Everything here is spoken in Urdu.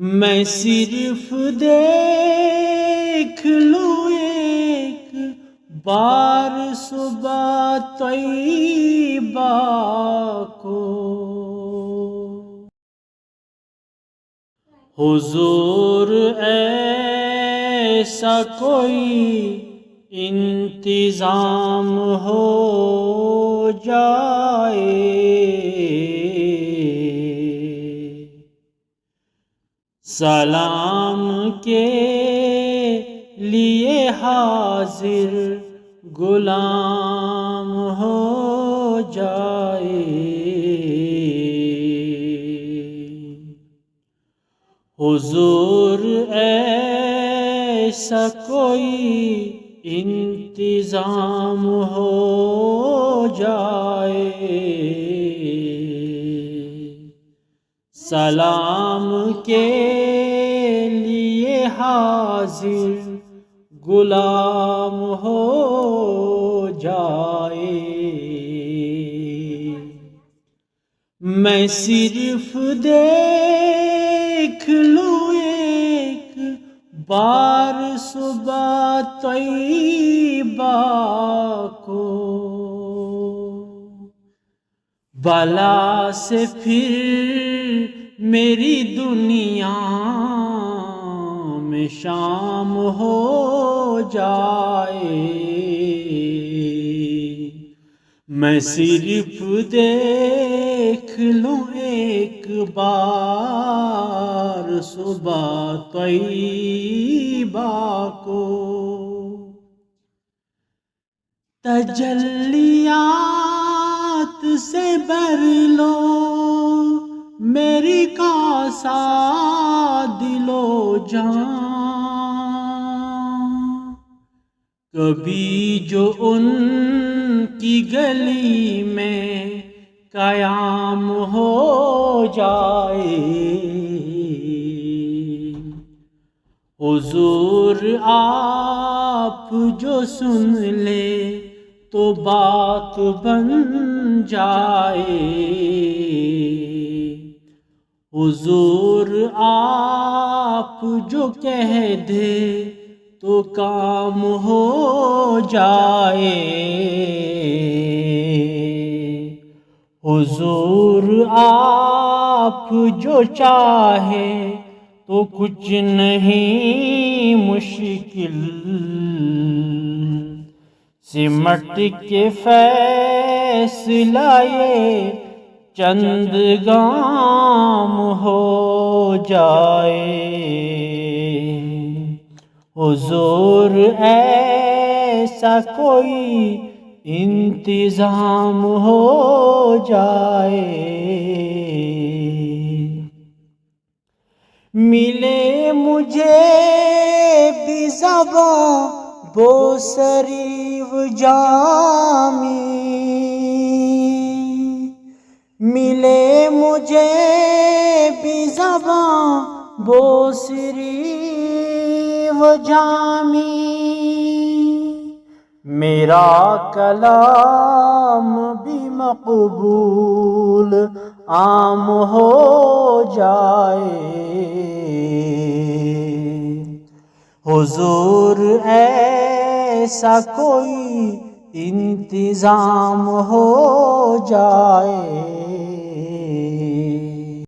میں صرف دیکھ لوں ایک بار صبح طیبہ کو، حضور ایسا کوئی انتظام ہو جائے، سلام کے لیے حاضر غلام ہو جائے، حضور ایسا کوئی انتظام ہو جائے، سلام کے لیے حاضر غلام ہو جائے۔ میں صرف دیکھ لوں ایک بار صبح طیبہ کو، بلا سے پھر میری دنیا میں شام ہو جائے، میں صرف دیکھ لوں ایک بار صبح طیبہ کو، تجلیات سے بھر لو میری کاسہ دل و جان، کبھی جو ان کی گلی میں قیام ہو جائے، حضور آپ جو سن لے تو بات بن جائے، حضور آپ جو کہہ دے تو کام ہو جائے، حضور آپ جو چاہے تو کچھ نہیں مشکل، سمٹ کے فیصلہ یہ چند گام ہو جائے، حضور ایسا کوئی انتظام ہو جائے، ملے مجھے بھی زباں بوسری و جامی، ملے مجھے بھی زباں بوسری و جامی، میرا کلام بھی مقبول عام ہو جائے، حضور ایسا کوئی انتظام ہو جائے۔